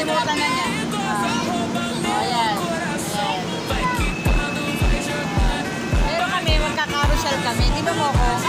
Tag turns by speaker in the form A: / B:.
A: nakalimutan na niya. Ayan. Ayan. Pero kami, magkakarousel kami. Di ba mo ko?